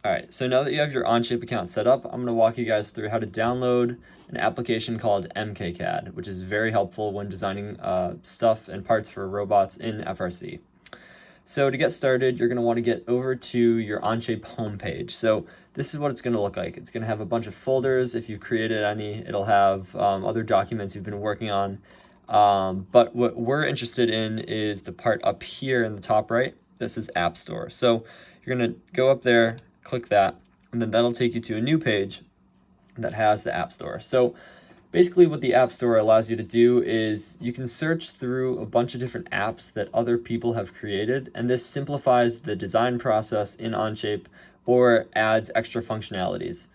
All right, so now that you have your Onshape account set up, I'm going to walk you guys through how to download an application called MKCAD, which is very helpful when designing stuff and parts for robots in FRC. So to get started, you're going to want to get over to your Onshape homepage. So this is what it's going to look like. It's going to have a bunch of folders. If you've created any, it'll have other documents you've been working on. But what we're interested in is the part up here in the top right. This is App Store. So you're going to go up there, click that, and then that'll take you to a new page that has the App Store. So basically what the App Store allows you to do is you can search through a bunch of different apps that other people have created, and this simplifies the design process in Onshape or adds extra functionalities.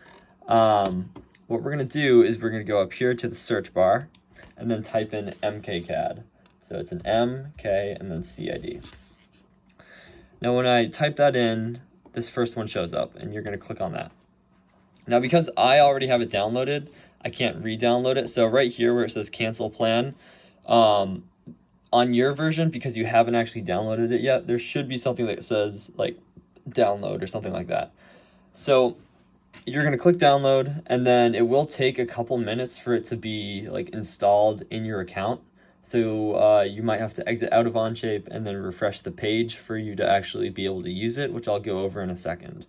What we're going to do is we're going to go up here to the search bar and then type in MKCAD. So it's an M, K, and then CID. Now when I type that in, this first one shows up and you're going to click on that. Now because I already have it downloaded, I can't re-download it. So right here where it says cancel plan, on your version, because you haven't actually downloaded it yet, there should be something that says like download or something like that. So you're going to click download, and then it will take a couple minutes for it to be like installed in your account. So you might have to exit out of Onshape and then refresh the page for you to actually be able to use it, which I'll go over in a second.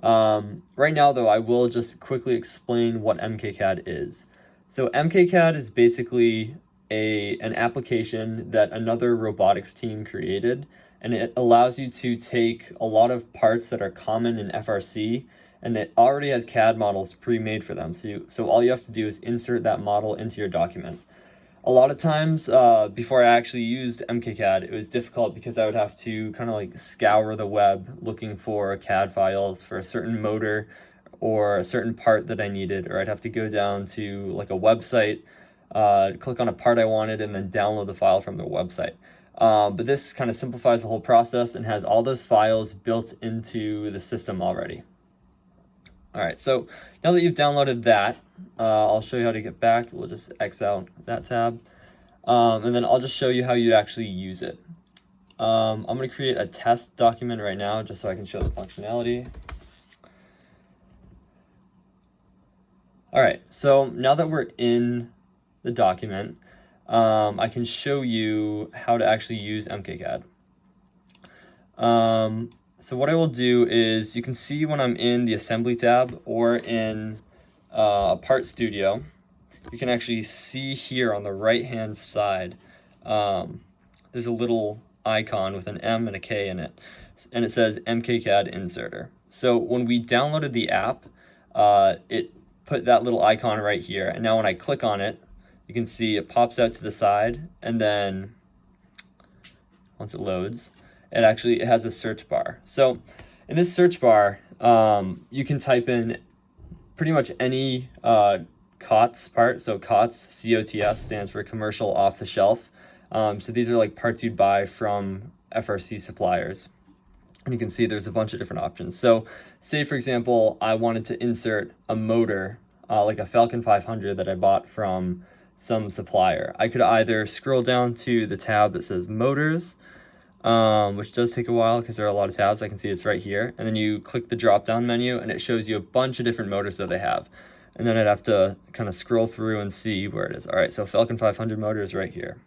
Right now, though, I will just quickly explain what MKCAD is. So MKCAD is basically an application that another robotics team created, and it allows you to take a lot of parts that are common in FRC, and it already has CAD models pre-made for them. So all you have to do is insert that model into your document. A lot of times, before I actually used MKCAD, it was difficult because I would have to kind of like scour the web looking for CAD files for a certain motor or a certain part that I needed, or I'd have to go down to like a website, click on a part I wanted, and then download the file from the website. But this kind of simplifies the whole process and has all those files built into the system already. All right, so now that you've downloaded that, I'll show you how to get back. We'll just X out that tab. And then I'll just show you how you actually use it. I'm going to create a test document right now just so I can show the functionality. All right, so now that we're in the document, I can show you how to actually use MKCAD. So what I will do is you can see when I'm in the assembly tab or in a part studio, you can actually see here on the right hand side, there's a little icon with an M and a K in it, and it says MKCAD Inserter. So when we downloaded the app, it put that little icon right here, and now when I click on it, you can see it pops out to the side, and then once it loads, it has a search bar. So in this search bar, you can type in pretty much any COTS part. So COTS, C-O-T-S, stands for commercial off the shelf. So these are like parts you'd buy from FRC suppliers. And you can see there's a bunch of different options. So say, for example, I wanted to insert a motor, like a Falcon 500 that I bought from some supplier. I could either scroll down to the tab that says motors, which does take a while because there are a lot of tabs. I can see it's right here. And then you click the drop down menu and it shows you a bunch of different motors that they have. And then I'd have to kind of scroll through and see where it is. All right, so Falcon 500 motor is right here.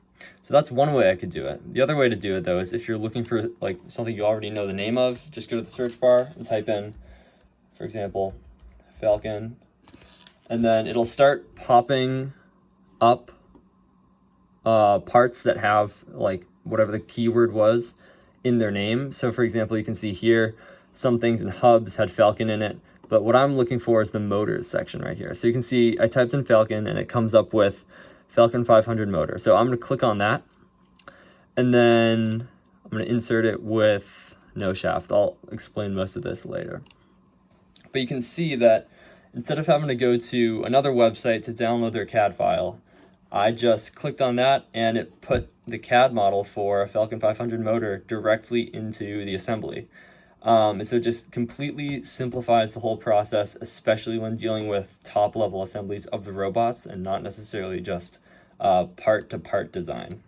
So that's one way I could do it. The other way to do it though is if you're looking for like something you already know the name of, just go to the search bar and type in, for example, Falcon, and then it'll start popping up parts that have like whatever the keyword was in their name. So for example, you can see here, some things in hubs had Falcon in it, but what I'm looking for is the motors section right here. So you can see I typed in Falcon and it comes up with Falcon 500 motor. So I'm going to click on that, and then I'm going to insert it with no shaft. I'll explain most of this later. But you can see that instead of having to go to another website to download their CAD file, I just clicked on that and it put the CAD model for a Falcon 500 motor directly into the assembly. And so it just completely simplifies the whole process, especially when dealing with top level assemblies of the robots and not necessarily just part to part design.